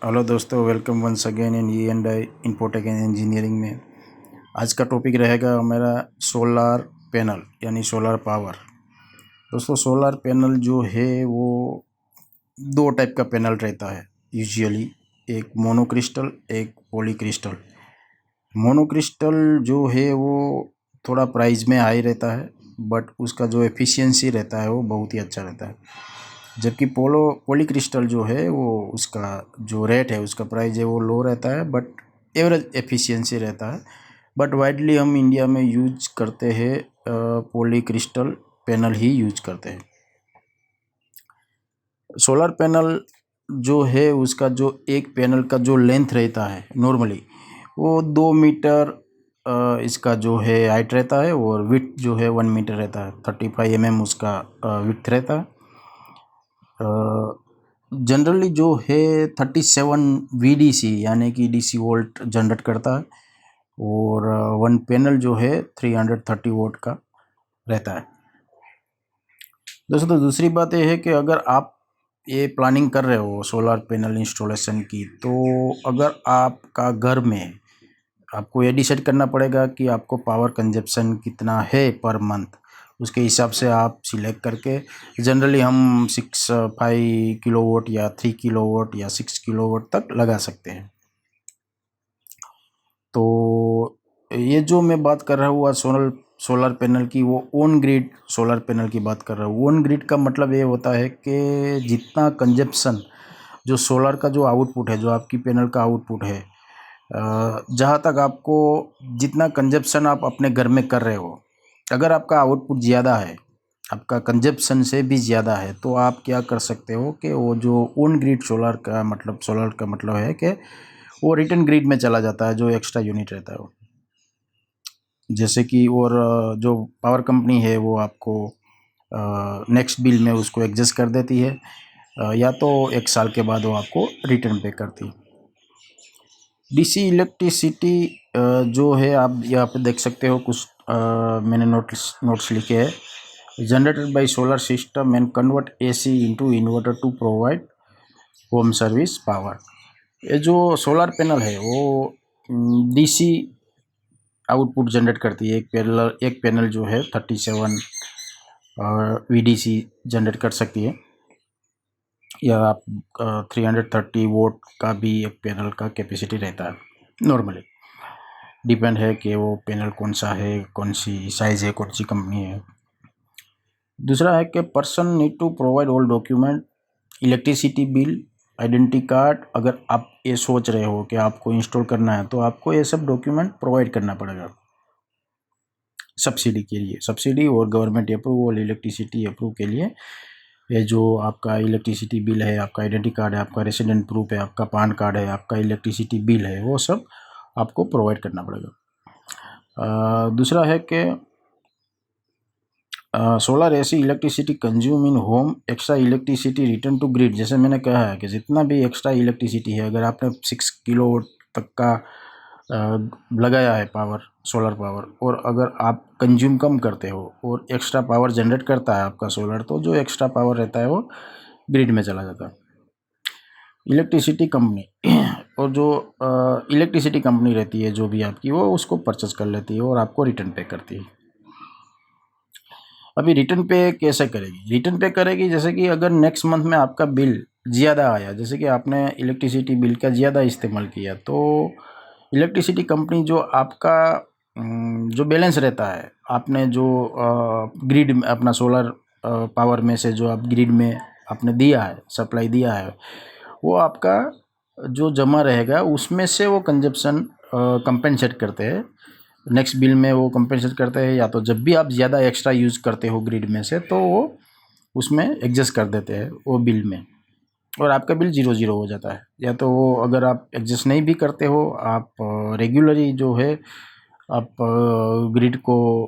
Hello दोस्तों, welcome once again in E&I Infotech and engineering में। आज का टॉपिक रहेगा हमारा सोलर पैनल यानी सोलर पावर। दोस्तों, सोलर पैनल जो है वो दो टाइप का पैनल रहता है यूजुअली, एक मोनोक्रिस्टल, एक पॉलीक्रिस्टल। मोनोक्रिस्टल जो है वो थोड़ा प्राइस में हाई रहता है, बट उसका जो एफिशिएंसी रहता है वो बहुत ही अच्छा रहता है। जबकि पॉलीक्रिस्टल जो है वो उसका जो रेट है, उसका प्राइस है वो लो रहता है, बट एवरेज एफिशिएंसी रहता है। बट वाइडली हम इंडिया में यूज करते हैं पॉलीक्रिस्टल पैनल ही यूज करते हैं। सोलर पैनल जो है उसका जो एक पैनल का जो लेंथ रहता है नॉर्मली वो 2 मीटर इसका जो है हाइट रहता है, और विड्थ जो है 1 मीटर रहता है। 35 mm उसका विड्थ रहता है। जनरली जो है 37 VDC यानी कि DC वोल्ट जनरेट करता है, और वन पैनल जो है 330 वोल्ट का रहता है। दोस्तों, दूसरी बात यह है कि अगर आप ये प्लानिंग कर रहे हो सोलर पैनल इंस्टॉलेशन की, तो अगर आपका घर में आपको ये डिसाइड करना पड़ेगा कि आपको पावर कंजप्शन कितना है पर मंथ। उसके हिसाब से आप सिलेक्ट करके, जनरली हम 5 किलोवाट या 3 किलोवाट या 6 किलोवाट तक लगा सकते हैं। तो ये जो मैं बात कर रहा हूँ आज सोलर पैनल की, वो ऑन ग्रिड सोलर पैनल की बात कर रहा हूँ। ऑन ग्रिड का मतलब ये होता है कि जितना कंजप्शन जो सोलर का जो आउटपुट है, जो आपकी पैनल का आउटपुट है, जहाँ तक आपको जितना कंजप्शन आप अपने घर में कर रहे हो, अगर आपका आउटपुट ज़्यादा है, आपका कंजप्शन से भी ज़्यादा है, तो आप क्या कर सकते हो कि वो जो ऑन ग्रिड सोलर का मतलब है कि वो रिटर्न ग्रिड में चला जाता है, जो एक्स्ट्रा यूनिट रहता है वो। जैसे कि और जो पावर कंपनी है वो आपको नेक्स्ट बिल में उसको एडजस्ट कर देती है, या तो 1 साल के बाद वो आपको रिटर्न पे करती है। DC इलेक्ट्रिसिटी जो है, आप यहाँ पे देख सकते हो कुछ मैंने नोट्स लिखे हैं। Generated by solar system and convert AC into inverter to provide home service power. ये जो सोलर पैनल है वो DC आउटपुट जनरेट करती है। एक पैनल जो है 37 VDC जनरेट कर सकती है, या आप 330 वोट का भी एक पैनल का कैपेसिटी रहता है। नॉर्मली डिपेंड है कि वो पैनल कौन सा है, कौन सी साइज़ है, कौन सी कंपनी है। दूसरा है कि person need to provide all document, electricity bill, identity card. अगर आप ये सोच रहे हो कि आपको इंस्टॉल करना है, तो आपको ये सब डॉक्यूमेंट प्रोवाइड करना पड़ेगा सब्सिडी के लिए। सब्सिडी और गवर्नमेंट अप्रूवल, इलेक्ट्रिसिटी अप्रूव के लिए ये जो आपका इलेक्ट्रिसिटी बिल है, आपका आइडेंटिटी कार्ड है, आपका रेसिडेंट प्रूफ है, आपका पान कार्ड है, आपका इलेक्ट्रिसिटी बिल है, वो सब आपको प्रोवाइड करना पड़ेगा। दूसरा है कि solar AC electricity consume in home, extra electricity return to grid. जैसे मैंने कहा है कि जितना भी एक्स्ट्रा इलेक्ट्रिसिटी है, अगर आपने 6 किलोवाट तक का लगाया है पावर, सोलर पावर, और अगर आप कंज्यूम कम करते हो और एक्स्ट्रा पावर जनरेट करता है आपका सोलर, तो जो एक्स्ट्रा पावर रहता है वो ग्रिड में चला जाता है। इलेक्ट्रिसिटी कंपनी और जो इलेक्ट्रिसिटी कंपनी रहती है जो भी आपकी, वो उसको परचेस कर लेती है और आपको रिटर्न पे करती है। अभी रिटर्न पे कैसे करेगी? रिटर्न पे करेगी जैसे कि अगर नेक्स्ट मंथ में आपका बिल ज़्यादा आया, जैसे कि आपने इलेक्ट्रिसिटी बिल का ज़्यादा इस्तेमाल किया, तो इलेक्ट्रिसिटी कंपनी जो आपका जो बैलेंस रहता है, आपने जो ग्रिड में अपना सोलर पावर में से जो आप ग्रिड में आपने दिया है, सप्लाई दिया है, वो आपका जो जमा रहेगा उसमें से वो कंजप्शन कंपेंसेट करते हैं। नेक्स्ट बिल में वो कंपेंसेट करते हैं, या तो जब भी आप ज़्यादा एक्स्ट्रा यूज़ करते हो ग्रिड में से, तो वो उसमें एडजस्ट कर देते हैं वो बिल में, और आपका बिल 0 हो जाता है। या तो वो अगर आप एडजस्ट नहीं भी करते हो, आप रेगुलरली जो है आप ग्रिड को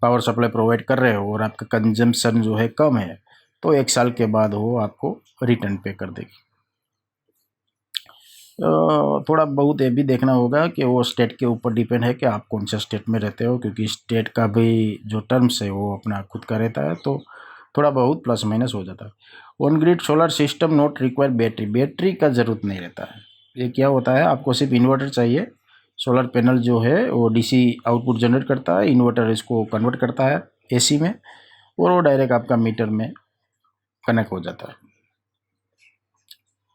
पावर सप्लाई प्रोवाइड कर रहे हो और आपका कंजम्पशन जो है कम है, तो 1 साल के बाद वो आपको रिटर्न पे कर देगी। थोड़ा बहुत ये भी देखना होगा कि वो स्टेट के ऊपर डिपेंड है कि आप कौन से स्टेट में रहते हो, क्योंकि स्टेट का भी जो टर्म्स है वो अपना खुद का रहता है, तो थोड़ा बहुत प्लस माइनस हो जाता है। On grid solar system not require battery, battery का ज़रूरत नहीं रहता है। ये क्या होता है, आपको सिर्फ इन्वर्टर चाहिए। सोलर पैनल जो है वो डीसी आउटपुट जनरेट करता है, इन्वर्टर इसको कन्वर्ट करता है एसी में, और वो डायरेक्ट आपका मीटर में कनेक्ट हो जाता है।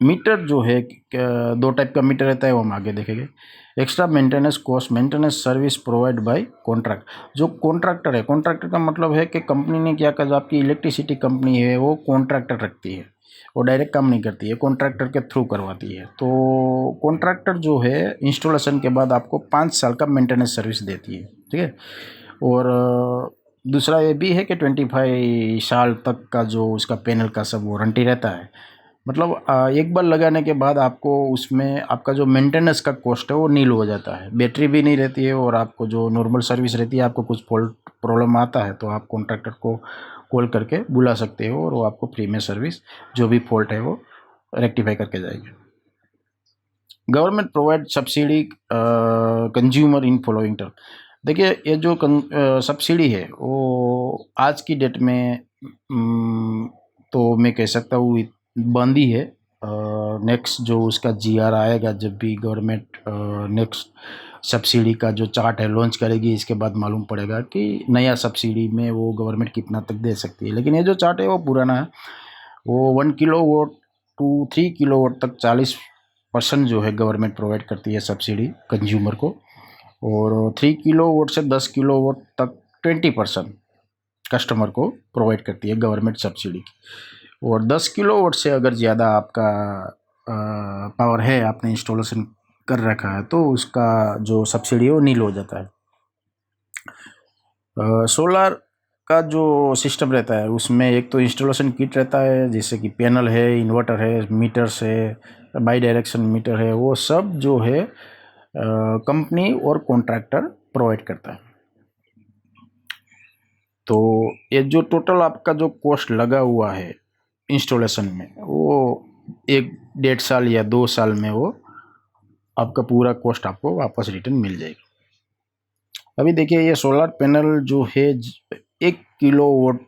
मीटर जो है दो टाइप का मीटर रहता है, वो हम आगे देखेंगे। Extra maintenance cost, maintenance service provide by contract. जो कॉन्ट्रैक्टर है, कॉन्ट्रैक्टर का मतलब है कि कंपनी ने क्या कहा, आपकी इलेक्ट्रिसिटी कंपनी है वो कॉन्ट्रैक्टर रखती है, वो डायरेक्ट काम नहीं करती है, कॉन्ट्रैक्टर के थ्रू करवाती है। तो कॉन्ट्रैक्टर जो है इंस्टॉलेशन के बाद आपको 5 साल का मेंटेनेंस सर्विस देती है, ठीक है। और दूसरा ये भी है कि 25 साल तक का जो उसका पैनल का सब वारंटी रहता है। मतलब एक बार लगाने के बाद आपको उसमें आपका जो मेंटेनेंस का कॉस्ट है वो नील हो जाता है, बैटरी भी नहीं रहती है, और आपको जो नॉर्मल सर्विस रहती है, आपको कुछ फॉल्ट प्रॉब्लम आता है तो आप कॉन्ट्रैक्टर को कॉल करके बुला सकते हो, और वो आपको फ्री में सर्विस जो भी फॉल्ट है वो रेक्टिफाई करके जाएगी। Government provide subsidy consumer in following term. देखिए ये जो सब्सिडी है वो आज की डेट में तो मैं कह सकता हूँ बंद ही है। नेक्स्ट जो उसका जीआर आएगा, जब भी गवर्नमेंट नेक्स्ट सब्सिडी का जो चार्ट है लॉन्च करेगी, इसके बाद मालूम पड़ेगा कि नया सब्सिडी में वो गवर्नमेंट कितना तक दे सकती है। लेकिन ये जो चार्ट है वो पुराना है, वो 1 किलोवाट टू 3 किलोवाट तक 40% जो है गवर्नमेंट प्रोवाइड करती है सब्सिडी कंज्यूमर को, और 3 किलोवाट से 10 किलोवाट तक 20% कस्टमर को प्रोवाइड करती है गवर्नमेंट सब्सिडी की। और 10 किलोवाट से अगर ज़्यादा आपका पावर है, आपने इंस्टॉलेशन कर रखा है, तो उसका जो सब्सिडी है वो नील हो जाता है। सोलर का जो सिस्टम रहता है उसमें एक तो इंस्टॉलेशन किट रहता है, जैसे कि पैनल है, इन्वर्टर है, मीटर्स है, बाई डायरेक्शन मीटर है, वो सब जो है कंपनी और कॉन्ट्रैक्टर प्रोवाइड करता है। तो ये जो टोटल आपका जो कॉस्ट लगा हुआ है इंस्टॉलेशन में, वो 1-1.5 साल या 2 साल में वो आपका पूरा कॉस्ट आपको वापस रिटर्न मिल जाएगी। अभी देखिए ये सोलर पैनल जो है 1 किलोवाट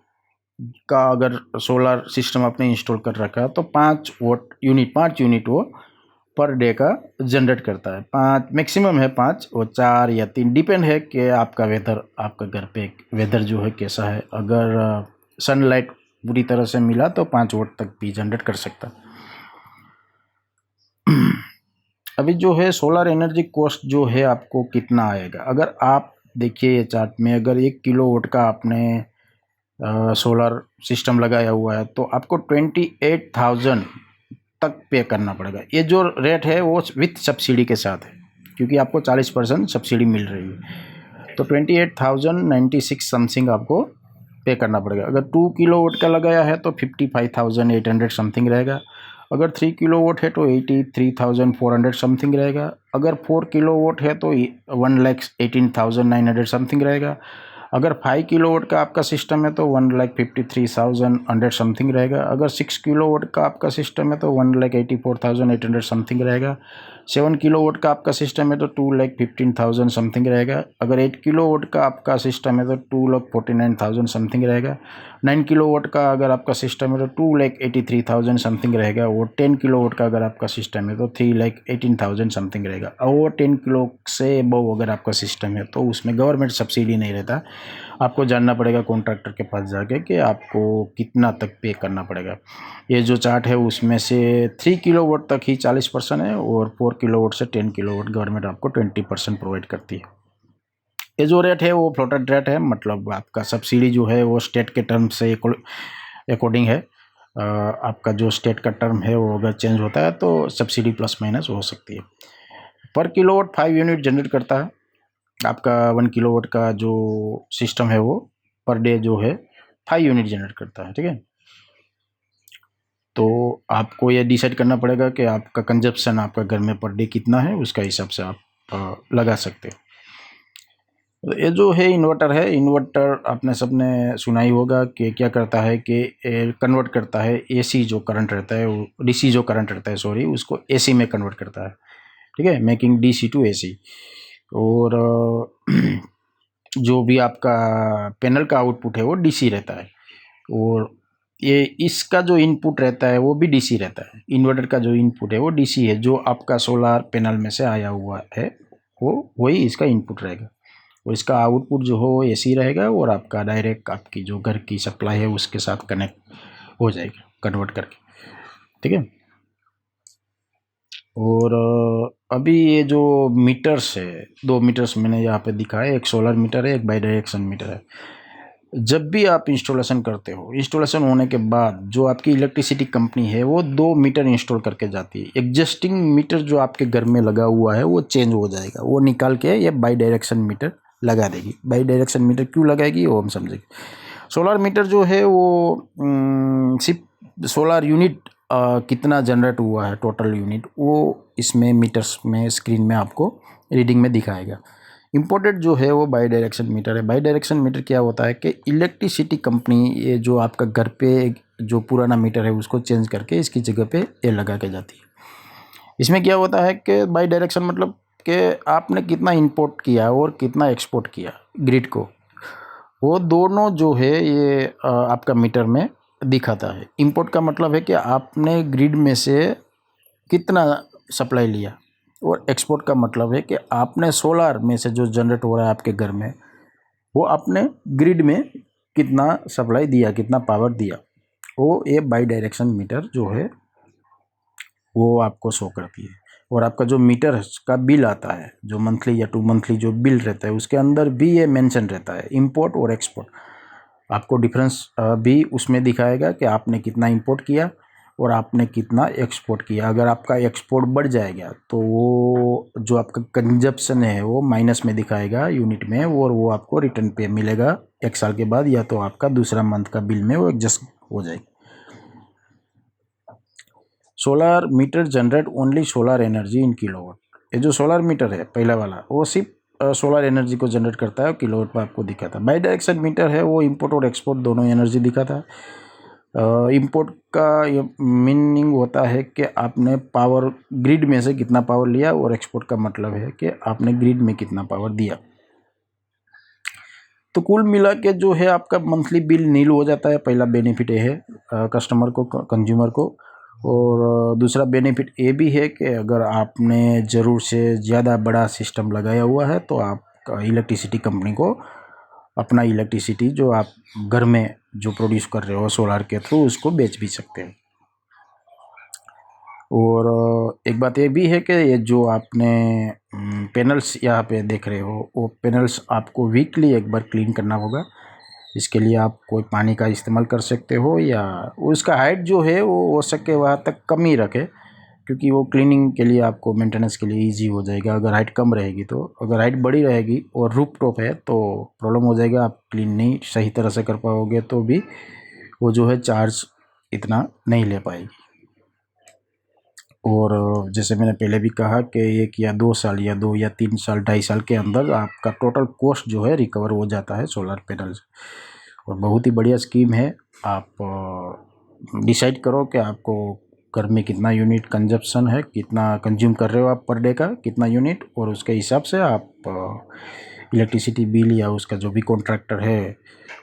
का अगर सोलर सिस्टम आपने इंस्टॉल कर रखा है तो 5 यूनिट वो पर डे का जनरेट करता है। 5 मैक्सिमम है, 5 और 4 या 3 डिपेंड है कि आपका वेदर, आपका घर पे वेदर जो है कैसा है। अगर सनलाइट पूरी तरह से मिला तो 5 वाट तक भी जनरेट कर सकता है। अभी जो है सोलर एनर्जी कॉस्ट जो है आपको कितना आएगा, अगर आप देखिए ये चार्ट में, अगर 1 किलोवाट का आपने सोलर सिस्टम लगाया हुआ है तो आपको 28,000 तक पे करना पड़ेगा। ये जो रेट है वो विथ सब्सिडी के साथ है, क्योंकि आपको 40% सब्सिडी मिल रही है। तो 28,096 समथिंग आपको पे करना पड़ेगा। अगर 2 किलोवाट का लगाया है तो 55,800 समथिंग रहेगा। अगर 3 किलोवाट है तो 83,400 समथिंग रहेगा। अगर 4 किलोवाट है तो 1,18,900 समथिंग रहेगा। अगर 5 किलोवाट का आपका सिस्टम है तो 1,53,100 समथिंग रहेगा। अगर 6 किलोवाट का आपका सिस्टम है तो 1,84,800 समथिंग रहेगा। 7 किलोवाट का आपका सिस्टम है तो 2,15,000 समथिंग रहेगा। अगर 8 किलोवाट का आपका सिस्टम है तो 2,49,000 समथिंग रहेगा। 9 किलोवाट का अगर आपका सिस्टम है तो 2,83,000 समथिंग रहेगा। और 10 किलोवाट का अगर आपका सिस्टम है तो 3,18,000 समथिंग रहेगा। और 10 किलो से अबव अगर आपका सिस्टम है तो उसमें गवर्नमेंट सब्सिडी नहीं रहता, आपको जानना पड़ेगा कॉन्ट्रैक्टर के पास जाके कि आपको कितना तक पे करना पड़ेगा। ये जो चार्ट है उसमें से 3 किलोवाट तक ही 40% है, और 4 किलोवाट से 10 किलोवाट गवर्नमेंट आपको 20% प्रोवाइड करती है। ये जो रेट है वो फ्लोटेड रेट है, मतलब आपका सब्सिडी जो है वो स्टेट के टर्म से अकॉर्डिंग है। आपका जो स्टेट का टर्म है वो अगर चेंज होता है तो सब्सिडी प्लस माइनस हो सकती है। पर किलोवाट 5 यूनिट जनरेट करता है। आपका 1 किलोवाट का जो सिस्टम है वो पर डे जो है 5 यूनिट जनरेट करता है, ठीक है। तो आपको ये डिसाइड करना पड़ेगा कि आपका कंजप्शन आपका घर में पर डे कितना है, उसका हिसाब से आप लगा सकते हो। तो ये जो है इन्वर्टर है, इन्वर्टर आपने सबने सुना ही होगा कि क्या करता है कि कन्वर्ट करता है एसी जो करंट रहता है, वो डीसी जो करंट रहता है सॉरी, उसको एसी में कन्वर्ट करता है, ठीक है, मेकिंग डीसी टू एसी। और जो भी आपका पैनल का आउटपुट है वो डीसी रहता है। और ये इसका जो इनपुट रहता है वो भी डीसी रहता है। इन्वर्टर का जो इनपुट है वो डीसी है, जो आपका सोलर पैनल में से आया हुआ है वो वही इसका इनपुट रहेगा, और इसका आउटपुट जो हो एसी रहेगा, और आपका डायरेक्ट आपकी जो घर की सप्लाई है उसके साथ कनेक्ट हो जाएगा कन्वर्ट करके, ठीक है। और अभी ये जो मीटर्स है, 2 मीटर्स मैंने यहाँ पे दिखाया, एक सोलर मीटर है, एक बाई डायरेक्शन मीटर है। जब भी आप इंस्टॉलेशन करते हो, इंस्टॉलेशन होने के बाद जो आपकी इलेक्ट्रिसिटी कंपनी है वो 2 मीटर इंस्टॉल करके जाती है। एग्जिस्टिंग मीटर जो आपके घर में लगा हुआ है वो चेंज हो जाएगा, वो निकाल के ये बाई डायरेक्शन मीटर लगा देगी। बाई डायरेक्शन मीटर क्यों लगाएगी वो हम समझेंगे। सोलर मीटर जो है वो सिर्फ सोलर यूनिट कितना जनरेट हुआ है टोटल यूनिट, वो इसमें मीटर्स में स्क्रीन में आपको रीडिंग में दिखाएगा। इम्पोर्टेड जो है वो बाई डायरेक्शन मीटर है। बाई डायरेक्शन मीटर क्या होता है कि इलेक्ट्रिसिटी कंपनी ये जो आपका घर पे जो पुराना मीटर है उसको चेंज करके इसकी जगह पे ये लगा के जाती है। इसमें क्या होता है कि बाई डायरेक्शन मतलब कि आपने कितना इंपोर्ट किया और कितना एक्सपोर्ट किया ग्रिड को, वो दोनों जो है ये आपका मीटर में दिखाता है। इंपोर्ट का मतलब है कि आपने ग्रिड में से कितना सप्लाई लिया, और एक्सपोर्ट का मतलब है कि आपने सोलर में से जो जनरेट हो रहा है आपके घर में वो आपने ग्रिड में कितना सप्लाई दिया, कितना पावर दिया, वो ये बाई डायरेक्शन मीटर जो है वो आपको शो करती है। और आपका जो मीटर का बिल आता है, जो मंथली या 2 मंथली जो बिल रहता है, उसके अंदर भी ये मेंशन रहता है इंपोर्ट और एक्सपोर्ट। आपको डिफरेंस भी उसमें दिखाएगा कि आपने कितना इंपोर्ट किया और आपने कितना एक्सपोर्ट किया। अगर आपका एक्सपोर्ट बढ़ जाएगा तो वो जो आपका कंजप्शन है वो माइनस में दिखाएगा यूनिट में, और वो आपको रिटर्न पे मिलेगा 1 साल के बाद, या तो आपका दूसरा मंथ का बिल में वो एडजस्ट हो जाएगी। Solar meter generate only solar energy in kilowatt. ये जो सोलर मीटर है पहला वाला वो सिर्फ सोलर एनर्जी को जनरेट करता है और किलोवाट पर आपको दिखाता है। बाई डायरेक्शन मीटर है वो इंपोर्ट और एक्सपोर्ट दोनों एनर्जी दिखाता है। इंपोर्ट का ये मीनिंग होता है कि आपने पावर ग्रिड में से कितना पावर लिया, और एक्सपोर्ट का मतलब है कि आपने ग्रिड में कितना पावर दिया। तो कुल मिला के जो है आपका मंथली बिल नील हो जाता है। पहला बेनिफिट ये है कस्टमर को, कंज्यूमर को। और दूसरा बेनिफिट ये भी है कि अगर आपने ज़रूर से ज़्यादा बड़ा सिस्टम लगाया हुआ है तो आप इलेक्ट्रिसिटी कंपनी को अपना इलेक्ट्रिसिटी जो आप घर में जो प्रोड्यूस कर रहे हो सोलर के थ्रू उसको बेच भी सकते हैं। और एक बात ये भी है कि ये जो आपने पैनल्स यहाँ पे देख रहे हो वो पैनल्स आपको वीकली एक बार क्लीन करना होगा। इसके लिए आप कोई पानी का इस्तेमाल कर सकते हो, या उसका हाइट जो है वो हो सके वहाँ तक कम ही रखें, क्योंकि वो क्लीनिंग के लिए आपको मेंटेनेंस के लिए इजी हो जाएगा। अगर हाइट कम रहेगी तो, अगर हाइट बड़ी रहेगी और रूफ टॉप है तो प्रॉब्लम हो जाएगा, आप क्लीन नहीं सही तरह से कर पाओगे तो भी वो जो है चार्ज इतना नहीं ले पाएगी। और जैसे मैंने पहले भी कहा कि 1 या 2 साल या 2 या 3 साल 2.5 साल के अंदर आपका टोटल कॉस्ट जो है रिकवर हो जाता है सोलर पैनल से। और बहुत ही बढ़िया स्कीम है। आप डिसाइड करो कि आपको घर में कितना यूनिट कंजप्शन है, कितना कंज्यूम कर रहे हो आप पर डे का, कितना यूनिट, और उसके हिसाब से आप इलेक्ट्रिसिटी बिल या उसका जो भी कॉन्ट्रैक्टर है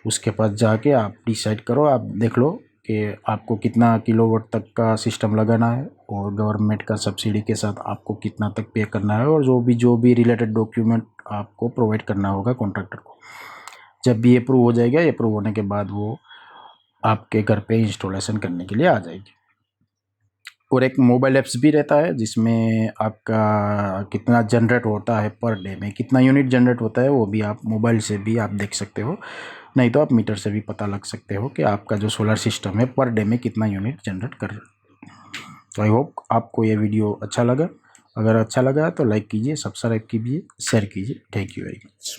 उसके पास जाके आप डिसाइड करो। आप देख लो कि आपको कितना किलोवाट तक का सिस्टम लगाना है, और गवर्नमेंट का सब्सिडी के साथ आपको कितना तक पे करना है, और जो भी रिलेटेड डॉक्यूमेंट आपको प्रोवाइड करना होगा कॉन्ट्रैक्टर को। जब भी अप्रूव हो जाएगा, अप्रूव होने के बाद वो आपके घर पे इंस्टॉलेशन करने के लिए आ जाएगी। और एक मोबाइल ऐप्स भी रहता है जिसमें आपका कितना जनरेट होता है पर डे में, कितना यूनिट जनरेट होता है वो भी आप मोबाइल से भी आप देख सकते हो, नहीं तो आप मीटर से भी पता लग सकते हो कि आपका जो सोलर सिस्टम है पर डे में कितना यूनिट जनरेट कर रहा है। तो आई होप आपको ये वीडियो अच्छा लगा। अगर अच्छा लगा तो लाइक कीजिए, सब्सक्राइब कीजिए, शेयर कीजिए। Thank you very much.